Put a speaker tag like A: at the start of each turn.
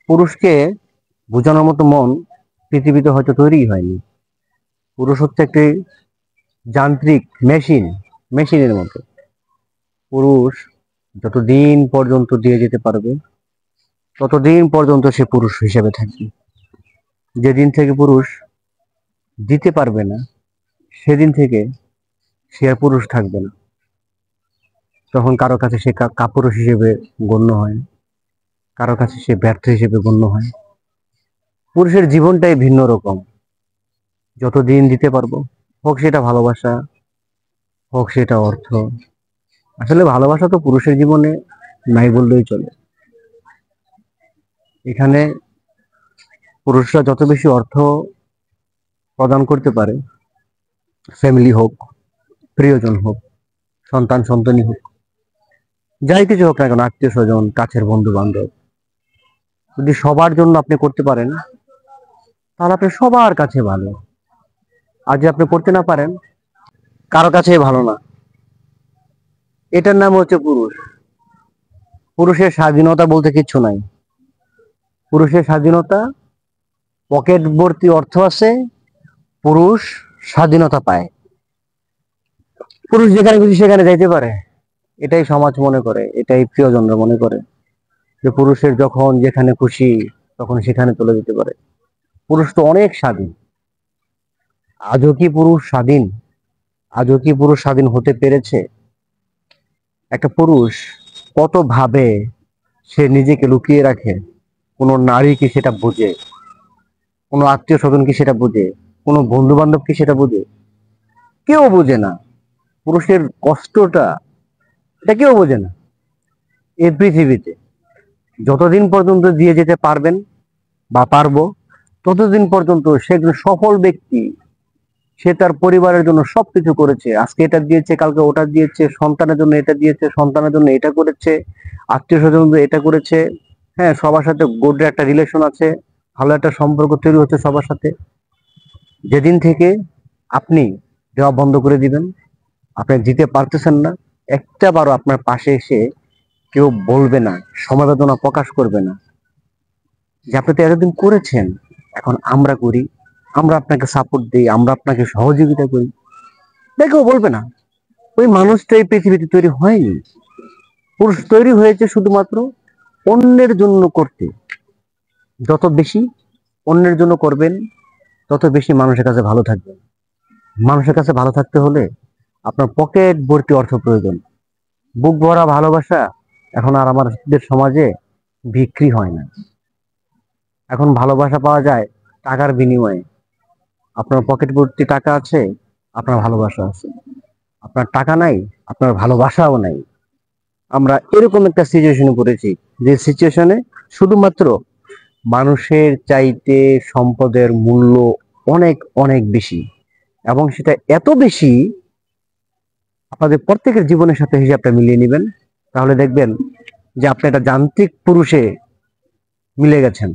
A: পুরুষকে বোঝানোর মতো মন পৃথিবীতে হয়তো তৈরি হয়নি। পুরুষ হচ্ছে একটি যান্ত্রিক মেশিনের মতো। পুরুষ যতদিন পর্যন্ত দিয়ে যেতে পারবে ততদিন পর্যন্ত সে পুরুষ হিসেবে থাকবে। যেদিন থেকে পুরুষ দিতে পারবে না সেদিন থেকে সে আর পুরুষ থাকবে না। তখন কারো কাছে সে কাপুরুষ হিসেবে গণ্য হয়, কারো কাছে সে ব্যর্থ হিসেবে গণ্য হয়। পুরুষের জীবনটাই ভিন্ন রকম। যতদিন দিতে পারবো, হোক সেটা ভালোবাসা, হোক সেটা অর্থ। আসলে ভালোবাসা তো পুরুষের জীবনে নাই বললেই চলে। এখানে পুরুষরা যত বেশি অর্থ প্রদান করতে পারে, ফ্যামিলি হোক, প্রিয়জন হোক, সন্তানি হোক, যাই কিছু হোক না কেন, আত্মীয় স্বজন, কাছের বন্ধু বান্ধব, যদি সবার জন্য আপনি করতে পারেন তাহলে আপনি সবার কাছে ভালো। আর যে আপনি করতে না পারেন, কারো কাছে ভালো না। এটার নাম হচ্ছে পুরুষ। পুরুষের স্বাধীনতা বলতে কিচ্ছু নাই। পুরুষের স্বাধীনতা, পকেট ভর্তি অর্থ আছে, পুরুষ স্বাধীনতা পায়। পুরুষ যেখানে খুশি সেখানে যাইতে পারে। এটাই সমাজ মনে করে, এটাই প্রিয়জনরা মনে করে যে পুরুষের যখন যেখানে খুশি তখন সেখানে চলে যেতে পারে। পুরুষ তো অনেক স্বাধীন। আজও কি পুরুষ স্বাধীন? আজও কি পুরুষ স্বাধীন হতে পেরেছে? একটা পুরুষ কত ভাবে সে নিজেকে লুকিয়ে রাখে, কোনো নারী কি সেটা বুঝে? কোনো আত্মীয় স্বজন কি সেটা বুঝে? কোনো বন্ধু বান্ধব কি সেটা বুঝে? কেউ বোঝে না। পুরুষের কষ্টটা এটা কেউ বোঝে না এই পৃথিবীতে। যতদিন পর্যন্ত দিয়ে যেতে পারবেন বা পারবো, ততদিন পর্যন্ত সে একজন সফল ব্যক্তি। সে তার পরিবারের জন্য সবকিছু করেছে, আজকে এটা দিয়েছে, কালকে ওটা দিয়েছে, সন্তানের জন্য এটা দিয়েছে, সন্তানের জন্য এটা করেছে, আত্মীয় স্বজন এটা করেছে। হ্যাঁ, সবার সাথে গুড একটা রিলেশন আছে, ভালো একটা সম্পর্ক তৈরি হচ্ছে সবার সাথে। যেদিন থেকে আপনি দেওয়া বন্ধ করে দিবেন, আপনি দিতে পারতেছেন না, একটা বারও আপনার পাশে এসে কেউ বলবে না, সমবেদনা প্রকাশ করবে না যে আপনি তো এতদিন করেছেন, এখন আমরা করি, আমরা আপনাকে সাপোর্ট দিই, আমরা আপনাকে সহযোগিতা করি, কেউ বলবে না। ওই মানুষটাই পৃথিবীতে তৈরি হয়নি। পুরুষ তৈরি হয়েছে শুধুমাত্র অন্যের জন্য করতে। যত বেশি অন্যের জন্য করবেন, তত বেশি মানুষের কাছে ভালো থাকবেন। মানুষের কাছে ভালো থাকতে হলে আপনার পকেট ভর্তি অর্থ প্রয়োজন। বুক ভরা ভালোবাসা এখন আর আমাদের সমাজে বিক্রি হয় না। এখন ভালোবাসা পাওয়া যায় টাকার বিনিময়ে। আপনার পকেট ভর্তি টাকা আছে, আপনার ভালোবাসা আছে। আপনার টাকা নাই, আপনার ভালোবাসাও নাই। আমরা এরকম একটা সিচুয়েশনে পড়েছি, যে সিচুয়েশনে শুধুমাত্র মানুষের চাইতে সম্পদের মূল্য অনেক অনেক বেশি। এবং সেটা এত বেশি, আপনাদের প্রত্যেকের জীবনের সাথে হিসাবটা মিলিয়ে নেবেন, তাহলে দেখবেন যে আপনি একটা যান্ত্রিক পুরুষে মিলে গেছেন।